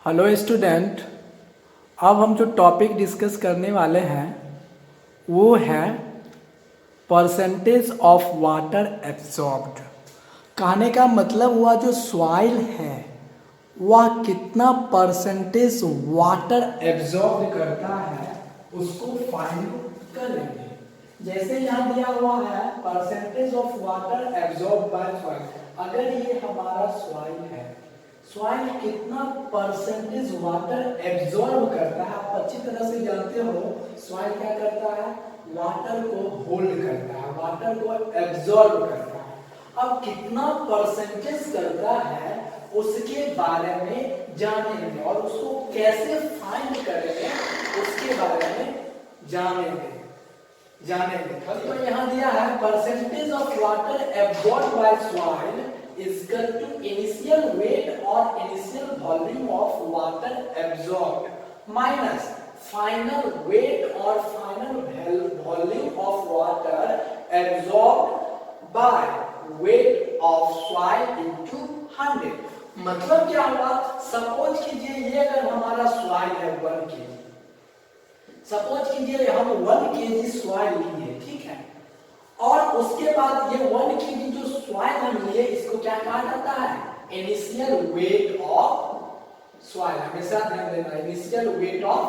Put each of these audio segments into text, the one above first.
Hello student. अब हम जो टॉपिक डिस्कस करने वाले हैं वो है परसेंटेज ऑफ वाटर एब्जॉर्ब्ड। कहने का मतलब हुआ जो सॉइल है वह कितना परसेंटेज वाटर एब्जॉर्ब करता है उसको फाइंड करेंगे। जैसे यहाँ दिया हुआ है percentage of water absorb by soil. अगर ये हमारा सॉइल है, सॉइल कितना परसेंटेज वाटर एब्जॉर्ब करता है, आप अच्छी तरह से जानते हो सॉइल क्या करता है, वाटर को होल्ड करता है, वाटर को एब्जॉर्ब करता है। अब कितना परसेंटेज करता है उसके बारे में जानेंगे और उसको कैसे फाइंड करेंगे उसके बारे में जानेंगे। तो यहाँ दिया है percentage of water absorb by soil is equal to initial weight or initial volume of water absorbed minus final weight or final volume of water absorbed by weight of soil into 100। मतलब क्या हुआ, suppose कीजिए ये अगर हमारा soil है 1 kg, suppose कीजिए हम 1 kg सॉइल लिए, ठीक है, और उसके बाद ये 1 kg जो सॉइल हम लिए इसको क्या कहा जाता है, इनिशियल वेट ऑफ सॉइल। हमेशा ध्यान देना, इनिशियल वेट ऑफ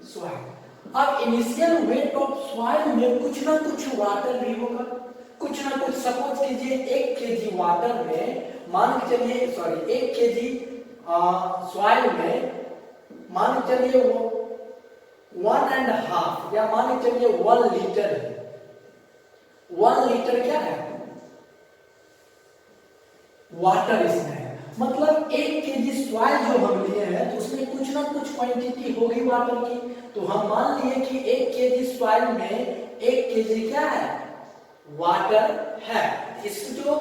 सॉइल। अब इनिशियल वेट ऑफ सॉइल में कुछ ना कुछ वाटर भी होगा, कुछ ना कुछ। सपोज कीजिए 1 kg वाटर में मान के चलिए 1 kg सॉइल में मान के चलिए वो 1.5 या मान के चलिए 1 लीटर है। 1 लीटर क्या है, वाटर इसमें है। मतलब 1 kg सॉइल जो हम लिए हैं तो उसमें कुछ ना कुछ क्वांटिटी होगी वाटर की। तो हम मान लिए कि 1 kg सॉइल में 1 kg क्या है, वाटर है। इस जो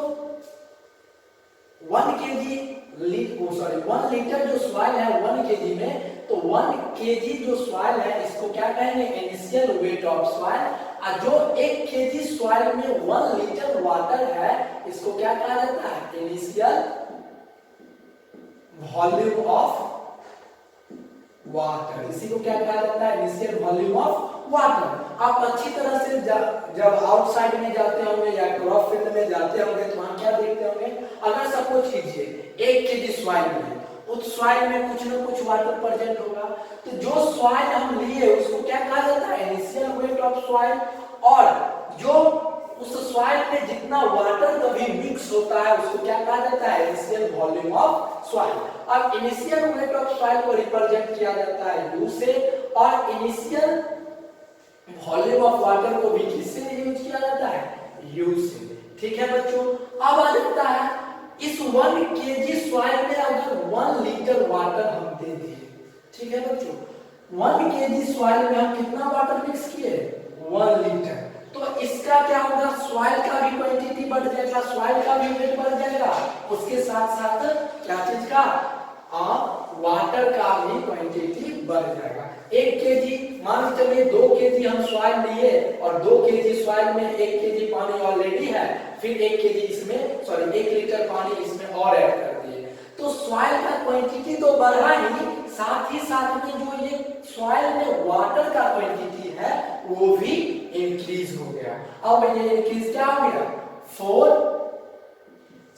1 लीटर जो सॉइल है 1 kg में, तो 1 kg जो सॉइल है इसको क्या कहेंगे, इनिशियल वेट ऑफ सॉइल। और जो 1 kg सॉइल में 1 लीटर वाटर है इसको क्या कहा जाता है, इनिशियल वॉल्यूम ऑफ वाटर। इसी को क्या कहा जाता है, इनिशियल वॉल्यूम ऑफ वाटर। आप अच्छी तरह से जब आउटसाइड में जाते होंगे या क्रॉप फील्ड में जाते होंगे तो वहां क्या देखते होंगे, अगर सपोज कीजिए 1 kg सॉइल में, उस सॉइल में कुछ ना कुछ वाटर प्रेजेंट होगा। तो जो सॉइल हम लिए उसको क्या कहा जाता है, इनिशियल वेट ऑफ सॉइल। और जो उस सॉइल में जितना वाटर कभी मिक्स होता है उसको क्या कहा जाता है, इनिशियल वॉल्यूम ऑफ सॉइल। अब इनिशियल वेट ऑफ सॉइल को रिप्रेजेंट किया जाता है U से, और इनिशियल वॉल्यूम ऑफ वाटर को भी किससे यूज किया जाता है, U से। ठीक है बच्चों, अब आ जाता है इस 1 kg सॉइल में अगर 1 लीटर वाटर हम दे दिए, ठीक है बच्चों, 1 kg सॉइल में हम कितना वाटर मिक्स किए, 1 लीटर। तो इसका क्या होगा, सॉइल का भी क्वांटिटी बढ़ जाएगा, सॉइल का भी वेट बढ़ जाएगा, उसके साथ साथ क्या चीज का, वाटर का भी क्वांटिटी बढ़ जाएगा। 1 kg मान चलिए 2 kg हम सॉइल लिए और 2 kg सॉइल में 1 kg पानी ऑलरेडी है, फिर 1 kg इसमें 1 लीटर पानी इसमें और ऐड कर दिए, तो सॉइल का क्वांटिटी तो बढ़ा ही, साथ ही साथ में जो ये सॉइल में वाटर का क्वांटिटी है वो भी इंक्रीज हो गया। अब ये इंक्रीज क्या हो गया, 4,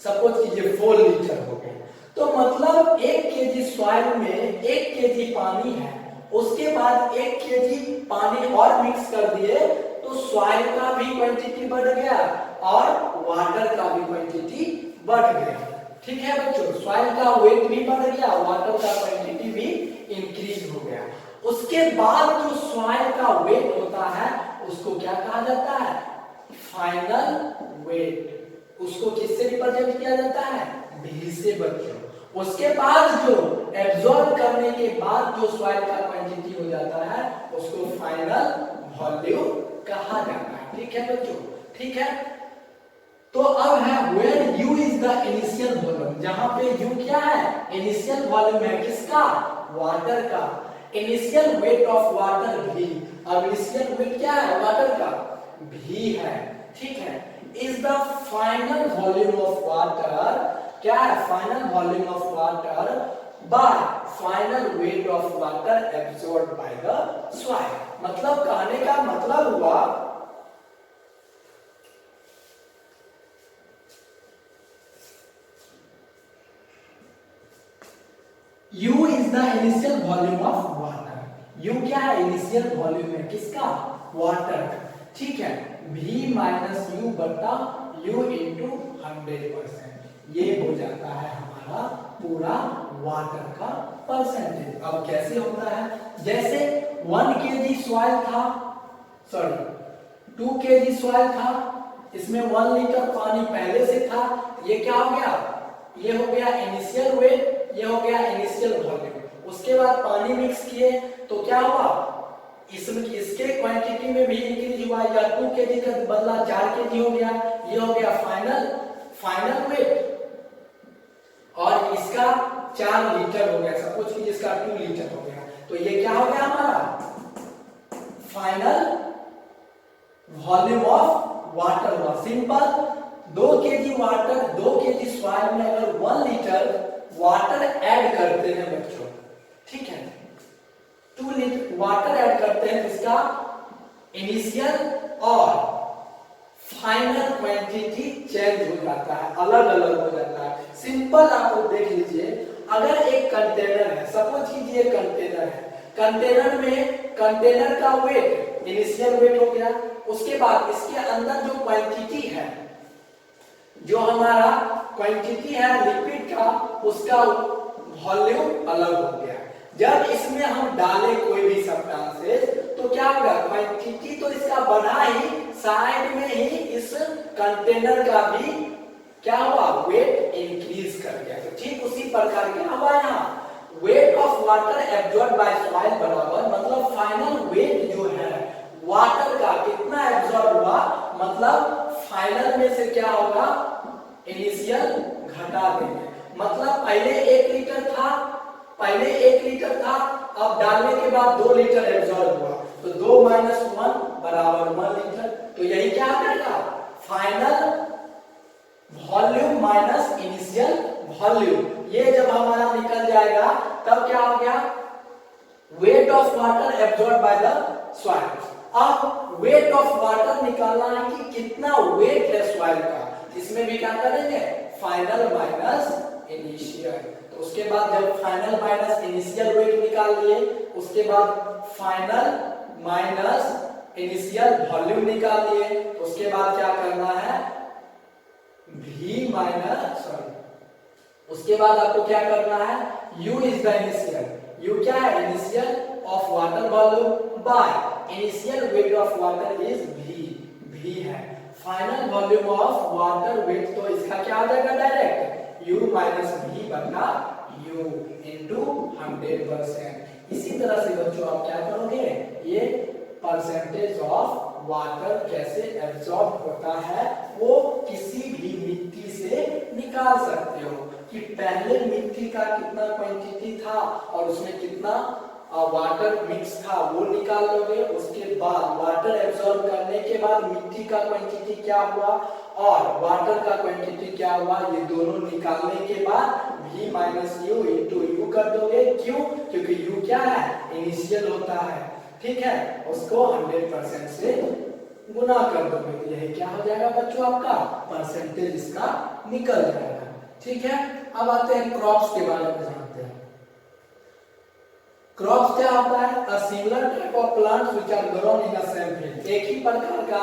सपोज कीजिए 4 लीटर हो गया। तो मतलब 1 kg सॉइल में 1 kg पानी है, उसके बाद 1 kg पानी और मिक्स कर दिए तो सॉइल का भी क्वांटिटी बढ़ गया और वाटर का भी क्वांटिटी बढ़ गया। ठीक है बच्चों, सॉइल का वेट भी बढ़ गया, वाटर का क्वांटिटी भी इंक्रीज हो गया। उसके बाद जो सॉइल का वेट होता है उसको क्या कहा जाता है, फाइनल वेट। उसको किससे रिप्रेजेंट किया जाता है, V से बच्चों। उसके बाद जो एब्जॉर्ब करने के बाद जो सॉइल का क्वांटिटी हो जाता है उसको फाइनल वॉल्यूम कहा जाता है। ठीक है बच्चों, ठीक है। तो अब है where U is the initial volume, जहां पे U क्या है, इनिशियल वॉल्यूम है, किसका, वाटर का। Initial weight of water V, अब इनिशियल वेट क्या है, वाटर का, V है। ठीक है, is the final volume of water, क्या है, final volume of water by final weight of water absorbed by the soil। मतलब कहने का मतलब हुआ U is the initial volume of water। U क्या है? इनिशियल वॉल्यूम है किसका? वाटर का। ठीक है, V माइनस यू बटा U इंटू 100%। ये हो जाता है हमारा पूरा वाटर का परसेंटेज। अब कैसे होता है? जैसे 1 kg सॉइल था, सॉरी 2 kg सॉइल था, इसमें 1 लीटर पानी पहले से था। ये क्या हो गया? ये हो गया इनिशियल वेट, ये हो गया इनिशियल वॉल्यूम। उसके बाद पानी मिक्स किए तो क्या हुआ? इसमें इसके क्वांटिटी में भी इंक्रीज हुआ, या 2 kg का बदला 4 kg हो गया। ये हो गया फाइनल वेट, और इसका 4 लीटर हो गया। सपोज कि इसका 2 लीटर हो गया, तो ये क्या हो गया हमारा? फाइनल वॉल्यूम ऑफ वाटर हुआ। Simple, 2 kg water, 2 kg soil में अगर 1 लीटर वाटर ऐड करते हैं बच्चों, ठीक है, 2 लीटर वाटर ऐड करते हैं, इसका इनिशियल और फाइनल क्वांटिटी चेंज हो जाता है, अलग अलग हो जाता है। सिंपल आप लोग देख लीजिए, अगर एक कंटेनर है, सपोज कीजिए कंटेनर है, कंटेनर का वेट इनिशियल वेट हो गया। उसके बाद इसके अंदर जो क्वांटिटी है, जो हमारा क्वांटिटी है लिक्विड का, उसका वॉल्यूम अलग हो गया। जब इसमें हम डालें कोई भी सब्सटेंसेस, तो क्या होगा? क्वांटिटी तो इसका बढ़ा ही, साइड में ही इस कंटेनर का भी क्या हुआ? वेट इंक्रीज कर गया। तो ठीक उसी प्रकार क्या हुआ यहाँ? Weight of water absorb by soil बराबर, मतलब फाइनल वेट जो है वाटर का कितना एब्जॉर्ब हुआ, मतलब फाइनल में से क्या होगा? इनिशियल घटा देंगे। मतलब पहले 1 लीटर था, अब डालने के बाद 2 लीटर एब्जॉर्ब हुआ, तो 2 माइनस 1 बराबर 1 लीटर। तो यही क्या करेगा? Final volume minus initial volume. ये जब हमारा निकल जाएगा, तब क्या हो गया? Weight of water absorb by the soil. अब वेट ऑफ वाटर निकालना है कि कितना वेट है सॉइल का, इसमें भी क्या करेंगे? Final minus initial. तो उसके बाद जब फाइनल माइनस इनिशियल वेट निकाल लिए, उसके बाद फाइनल माइनस इनिशियल वॉल्यूम निकाल लिए, तो उसके बाद क्या करना है? V माइनस, सॉरी, उसके बाद आपको क्या करना है? U is the initial. U क्या है? Initial of water volume by initial weight of water is V है। Final volume of water weight, तो इसका क्या आ जाएगा? डायरेक्ट U माइनस V बटा U इंटू 100%। इसी तरह से बच्चों आप क्या करोगे? ये परसेंटेज ऑफ वाटर कैसे एब्जॉर्ब होता है वो किसी भी मिट्टी से निकाल सकते हो, कि पहले मिट्टी का कितना क्वांटिटी था और उसमें कितना वाटर मिक्स था, वो निकाल लोगे। उसके बाद वाटर एब्जॉर्ब करने के बाद मिट्टी का क्वांटिटी क्या हुआ और वाटर का क्वांटिटी क्या हुआ, ये दोनों निकालने के बाद V minus you into you कर दोगे। क्यों? क्योंकि U क्या है? इनिशियल होता है, ठीक है, उसको 100% से गुना कर दोगे, तो यही क्या हो जाएगा बच्चों? आपका परसेंटेज इसका निकल जाएगा। ठीक है, अब आते हैं क्रॉप्स के बारे में जानते हैं। क्रॉप्स क्या होता है? A similar type of plants which are grown in a same field. एक ही प्रकार का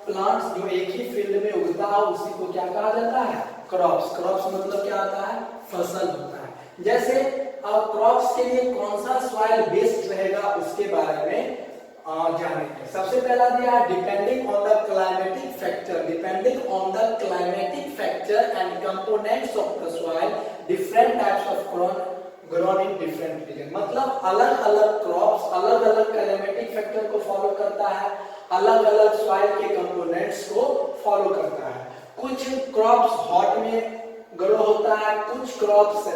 प्लांट्स जो एक ही फील्ड में उगता है, उसी को क्या कहा जाता है? क्रॉप्स। क्रॉप्स मतलब क्या होता है? फसल होता है। जैसे अब क्रॉप्स के लिए कौन सा सॉइल बेस्ट रहेगा उसके बारे में जानेंगे। सबसे पहला दिया है depending on the climatic factor. Depending on the climatic factor and components of the soil, different types of crop grown in different region. मतलब अलग अलग क्रॉप्स अलग अलग क्लाइमेटिक फैक्टर को फॉलो करता है, अलग अलग सॉइल के कंपोनेंट्स को फॉलो करता है। कुछ क्रॉप्स हॉट में ग्रो होता है, कुछ क्रॉप्स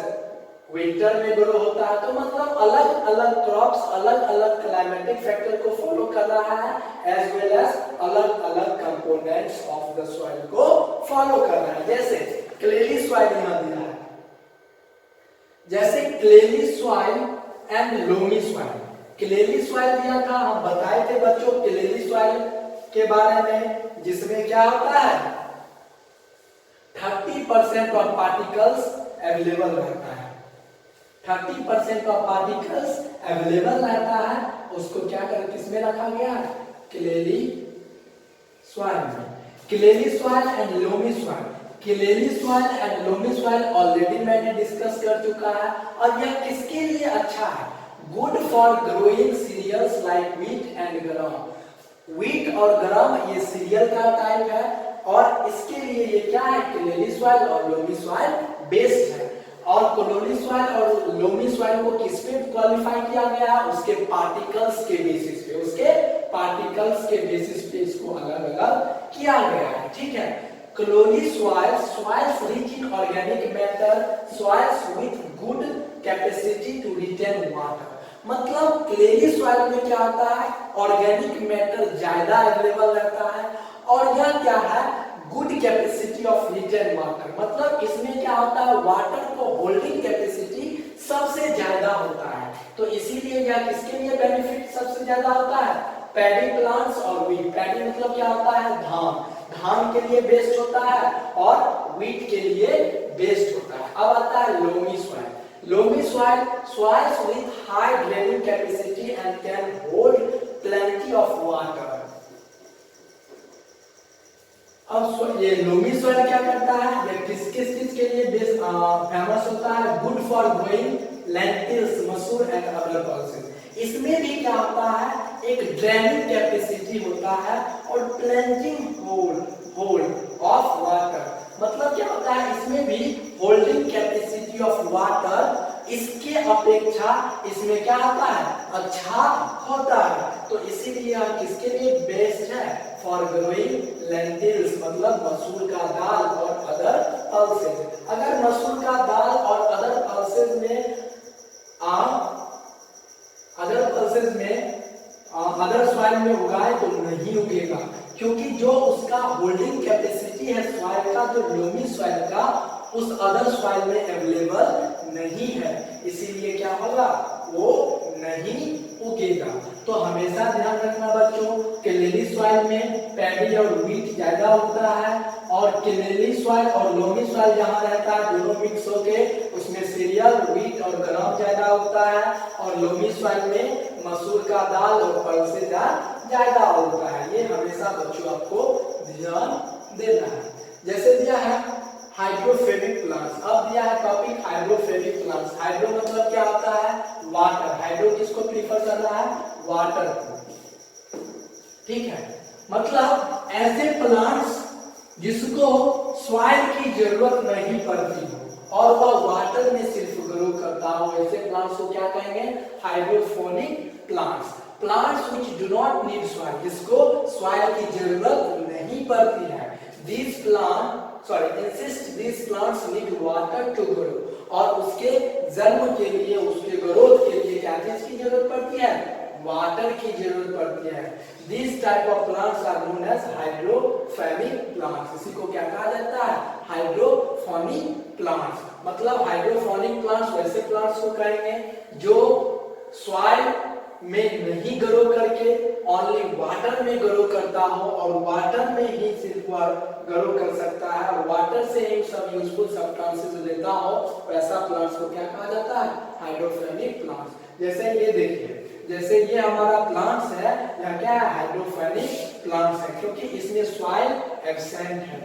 विंटर में ग्रो होता है। तो मतलब अलग अलग क्रॉप्स अलग अलग क्लाइमेटिक फैक्टर को फॉलो कर रहा है, एज वेल एज अलग अलग कंपोनेंट्स ऑफ द सॉइल को फॉलो कर रहा है। जैसे क्लेली सॉइल यहाँ दिया है, जैसे clayey soil and loamy soil. Clayey soil दिया था, हम बताए थे बच्चों क्लेली सॉइल के बारे में, जिसमें क्या होता है 30% ऑफ पार्टिकल्स अवेलेबल रहता है। 30% ऑफ पार्टिकल्स अवेलेबल रहता है, उसको क्या कर किसमें रखा गया है, क्लेली सॉइल में। Clayey soil and loamy soil, clayey soil and loamy soil already मैंने डिस्कस कर चुका है। और यह किसके लिए अच्छा है, good for growing cereals like wheat and gram. Wheat और ग्राम ये सीरियल का टाइप है, और इसके लिए ये क्या है, क्लेली सॉइल और लोमी सॉइल बेस्ड है। और क्लेली सॉइल और लोमी सॉइल को किस पे क्वालिफाई किया गया है, उसके पार्टिकल्स के बेसिस पे, उसके पार्टिकल्स के बेसिस पे इसको अलग अलग किया गया है। ठीक है, clayey soil, soils rich in organic matter, soils with good capacity to retain water. मतलब क्लेली सॉइल में क्या होता है, ऑर्गेनिक मैटर ज्यादा अवेलेबल रहता है, और यह क्या है, good capacity of retain water. मतलब इसमें क्या होता है, वाटर को होल्डिंग कैपेसिटी सबसे ज्यादा होता है। तो इसीलिए यह किसके लिए बेनिफिट सबसे ज्यादा होता है, पैडी प्लांट्स और व्हीट। पैडी मतलब क्या होता है, धान, धान के लिए बेस्ट होता है, और व्हीट के लिए बेस्ट होता है। अब आता है loamy soil. Loamy soil, soils with high draining capacity and can hold plenty of water. अब ये लोमी सॉइल क्या करता है, ये किस किस चीज के लिए फेमस होता है, गुड फॉर ग्रोइंग लेंटिल्स, मसूर एंड अदर पल्सेस। इसमें भी क्या होता है, एक ड्रेनिंग कैपेसिटी होता है और प्लेंटिंग होल्ड ऑफ वाटर। मतलब क्या होता है, इसमें भी होल्डिंग कैपेसिटी ऑफ वाटर इसके अपेक्षा इसमें क्या होता है, अच्छा होता है। तो इसीलिए यह किसके लिए बेस्ट है, फॉर ग्रोइंग लेंटिल्स, मतलब मसूर का दाल और अदर पल्सेस। अगर मसूर का दाल और अदर पल्सेस में अदर सॉइल में उगाए तो नहीं उगेगा, क्योंकि जो उसका होल्डिंग कैपेसिटी है सॉइल का, जो लोमी सॉइल का, उस अदर सॉइल में अवेलेबल नहीं है। इसीलिए क्या होगा, वो नहीं उगेगा। तो हमेशा ध्यान रखना बच्चों, क्लेली सॉइल में पैडी और व्हीट ज्यादा उगता है, और क्लेली सॉइल और लोमी सॉइल जहाँ रहता है दोनों मिक्स होके उसमें सीरियल, व्हीट और ग्राम ज्यादा उगता है, और लोमी सॉइल में मसूर का दाल और पल्सेस ज्यादा उगता है। ये हमेशा बच्चों आपको ध्यान देना है। जैसे दिया है हाइड्रोफेबिक प्लांट्स। अब दिया है टॉपिक हाइड्रोफेबिक प्लांट्स। हाइड्रो मतलब क्या होता है, वाटर। हाइड्रो किसको प्रीफर कर रहा है, वाटर को। ठीक है, मतलब ऐसे प्लांट्स जिसको सॉइल की जरूरत नहीं पड़ती हो और वह वाटर में सिर्फ ग्रो करता हो, ऐसे प्लांट्स को क्या कहेंगे, hydroponic plants. Plants which do not need soil, जिसको सॉइल की जरूरत नहीं पड़ती है। These plants need water to grow, और उसके जन्म के लिए, उसके ग्रोथ के लिए क्या चीज की जरूरत पड़ती है, वाटर की जरूरत पड़ती है। These type of plants are known as hydroponic plants। इसी को क्या कहा जाता है, हाइड्रोफोनिक प्लांट्स। मतलब हाइड्रोफोनिक प्लांट्स वैसे प्लांट्स को कहेंगे जो सॉइल में नहीं ग्रो करके ओनली वाटर में ग्रो करता हो, और वाटर में ही सिर्फ ग्रो कर सकता है, और वाटर से ही सब यूजफुल सब्सटेंसेस लेता हो, वैसा प्लांट्स को क्या कहा जाता है, हाइड्रोफोनिक प्लांट्स। जैसे ये देखिए, जैसे ये हमारा प्लांट्स है, यह क्या है, हाइड्रोफोनिक प्लांट्स है, क्योंकि इसमें सॉइल एब्सेंट है।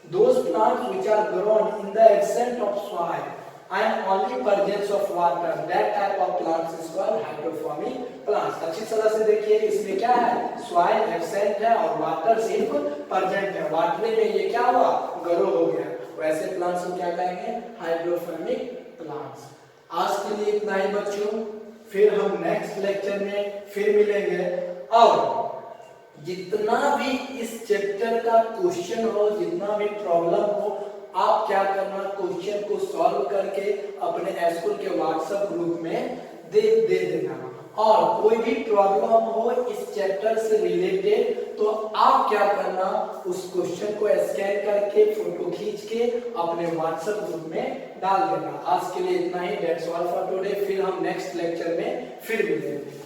Those plants which are grown in the absence of soil and only presence of water, that type of plants is called hydroponic plants। अच्छी तरह से देखिए, इसमें क्या है, सॉइल एब्सेंट है और वाटर सिर्फ प्रेजेंट है, वाटर में ये क्या हुआ, ग्रो हो गया, वैसे प्लांट्स को क्या कहेंगे, हाइड्रोफोनिक प्लांट्स। आज के लिए इतना ही बच्चों, फिर हम नेक्स्ट लेक्चर में फिर मिलेंगे, और जितना भी इस चैप्टर का क्वेश्चन हो, जितना भी प्रॉब्लम हो, आप क्या करना, क्वेश्चन को सॉल्व करके अपने स्कूल के व्हाट्सएप ग्रुप में दे देना। और कोई भी प्रॉब्लम हो इस चैप्टर से रिलेटेड तो आप क्या करना, उस क्वेश्चन को स्कैन करके फोटो खींच के अपने व्हाट्सएप ग्रुप में डाल देना। आज के लिए इतना ही, दैट्स ऑल फॉर टुडे। फिर हम नेक्स्ट लेक्चर में फिर मिलेंगे।